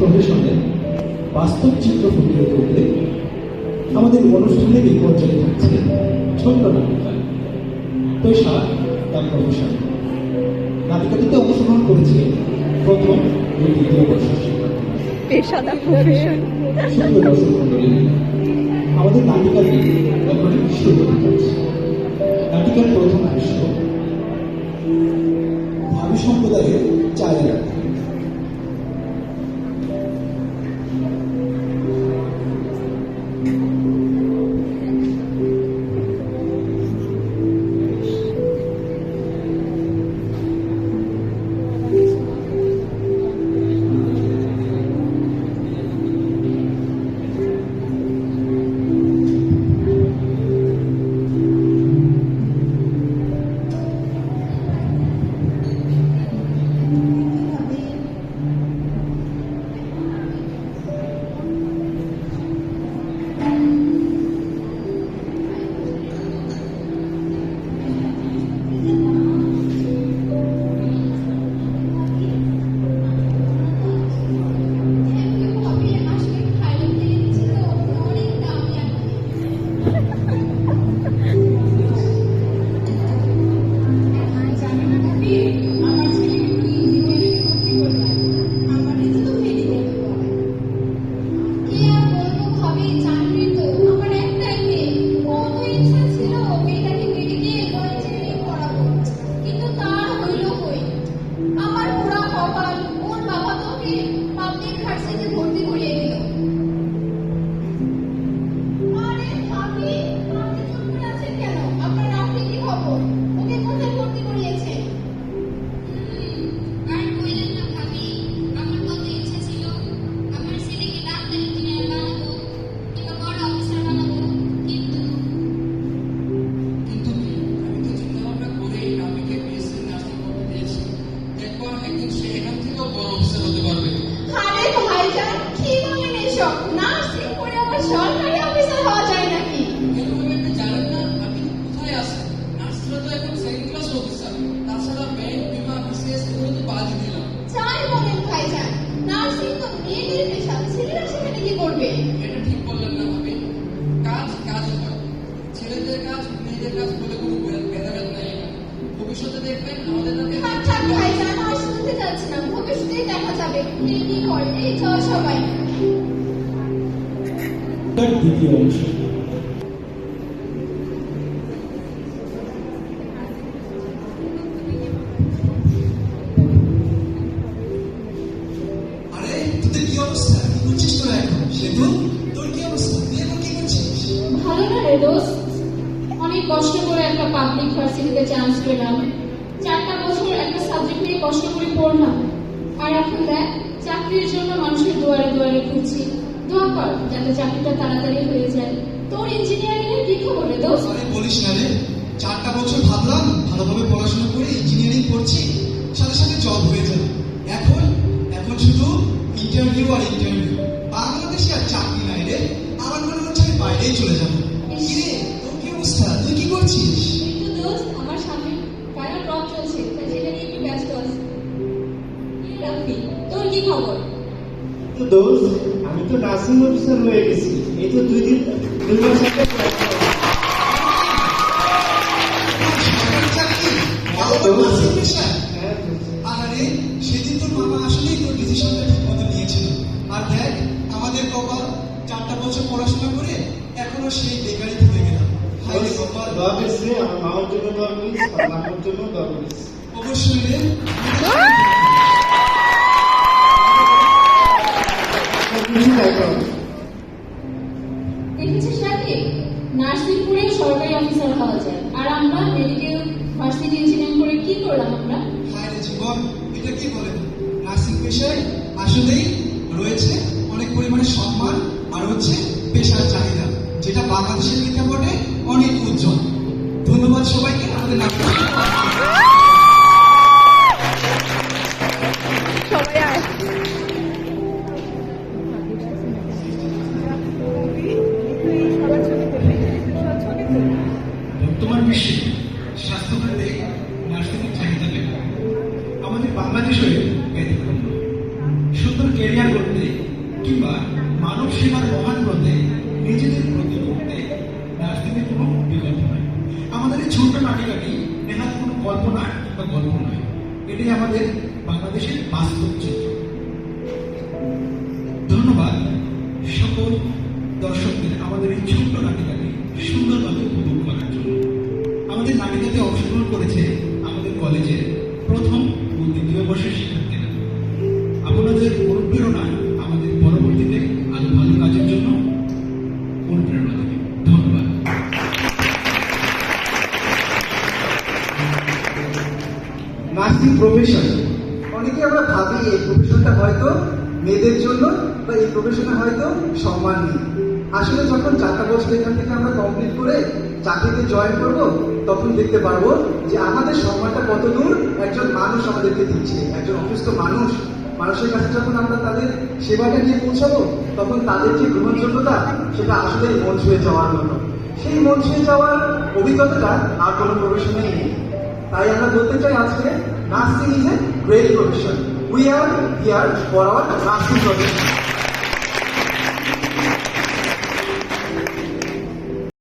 প্রফেশনে বাস্তব চিত্র ফুটিয়ে তুলতে আমাদের অনুষ্ঠানের এই পর্যায়ে থাকছে ছোট্ট নাটিকা পেশা তার প্রফেশন। নাটিকাটিতে অংশগ্রহণ করেছে প্রথম ও দ্বিতীয় বর্ষের শিক্ষার্থীরা। সুপ্রিয় দর্শক মণ্ডলী, আমাদের নাটিকাটি এখন শুরু হতে যাচ্ছে। নাটিকার প্রথম দৃশ্য ভাবি সম্প্রদায়ের চায়ের আড্ডা। দ্বিতীয় অংশ অনেক কষ্ট করে একটা পাবলিক ভার্সিটিতে চান্স পেলাম। 4টা বছর একটা সাবজেক্ট নিয়ে কষ্ট করে পড়লাম, আর এখন দেখ চাকরির জন্য মানুষের দুয়ারে দুয়ারে ঘুরছি। দোয়া কর যাতে চাকরিটা তাড়াতাড়ি হয়ে যায়। তোর ইঞ্জিনিয়ারিং এর কি খবর রে দোস্ত? আরে বলিস না রে, 4টা বছর ভাবলাম ভালোভাবে পড়াশোনা করে ইঞ্জিনিয়ারিং করছি, সাথে সাথে জব হয়ে যাবে। এখন শুধু ইন্টারভিউ আর ইন্টারভিউ। বাংলাদেশে আর চাকরি নাই রে। আমার মনে হচ্ছে আমি বাইরেই চলে যাবো। তোর কি অবস্থা? তুই কি করছিস? একটু দোস্ত, আমার সামনে ফাইনাল ড্রপ চলছে, তাই সেটা নিয়ে একটু ব্যস্ত আছি। রাফি, তোর কি খবর? তো দোস্ত, আমি তো নার্সিং অফিসার হয়ে গেছি। এই তো 2 মাস আগে আরে সেদিন তোর মামা আসলেই তোর ডিসিশনটা ঠিক মতো নিয়েছিল। আর দেখ আমাদের কপাল, 4টা বছর পড়াশোনা করে এখনো সেই বেকারি থেকে গেলাম। হাইরে কপাল। দোয়া করিস রে, আমার মামার জন্য দোয়া করিস, আমার জন্য দোয়া করিস। অবশ্যই রে। দেখেছিস নাকি নার্সিংপুরে সরকারি অফিসার হওয়া যায়, আর আমরা মেডিকেল ভার্সিটি ইঞ্জিনিয়ারিং করে কি করলাম আমরা? হায়রে জীবন, এটা কি বলেন? নার্সিং পেশায় আসলেই রয়েছে অনেক পরিমাণে সম্মান আর হচ্ছে পেশার চাহিদা, যেটা বাংলাদেশের প্রেক্ষাপটে অনেক উজ্জ্বল। ধন্যবাদ সবাইকে। আমাদের বর্তমান বিশ্বে স্বাস্থ্যখাতে নার্সিংয়ের চাহিদা আমাদের বাংলাদেশে ব্যতিক্রম। সুন্দর ক্যারিয়ার করতে কিংবা মানব সেবার মহান ব্রতে নিজেদের ব্রত করতে নার্সিংয়ের কোনো বিকল্প নয়। আমাদের এই ছোট্ট নাটিকাটি নেহাত কোনো কল্পনা বা গল্প নয়, এটি আমাদের বাংলাদেশের বাস্তব চিত্র। ধন্যবাদ সকল দর্শকদের আমাদের এই ছোট্ট নাটিকাটি সুন্দরভাবে উপভোগ করার জন্য। আমাদের নাটিকাতে অংশগ্রহণ করেছে আমাদের কলেজের প্রথম ও দ্বিতীয় বর্ষের শিক্ষার্থীরা। আপনাদের অনুপ্রেরণা আমাদের পরবর্তীতে আরো ভালো কাজের জন্য অনুপ্রেরণা দেবে। ধন্যবাদ। নার্সিং প্রফেশন, অনেকে আমরা ভাবি এই প্রফেশনটা হয়তো মেয়েদের জন্য বা এই প্রফেশনে হয়তো সম্মান নেই। আসলে যখন 4টা বছর এখান থেকে আমরা কমপ্লিট করে চাকরিতে জয়েন করব, তখন দেখতে পারবো যে আমাদের সম্মানটা কত দূর একজন মানুষ আমাদেরকে দিচ্ছে। একজন অসুস্থ মানুষের কাছে যখন আমরা তাদের সেবাটা নিয়ে পৌঁছাবো, তখন তাদের যে গ্রহণযোগ্যতা সেটা আসলে মন ছুঁয়ে যাওয়ার মতো। সেই মন ছুঁয়ে যাওয়ার অভিজ্ঞতাটা আর কোনো প্রফেশনেই নেই। তাই আমরা বলতে চাই আজকে nursing is a great profession. We are here for our nursing profession.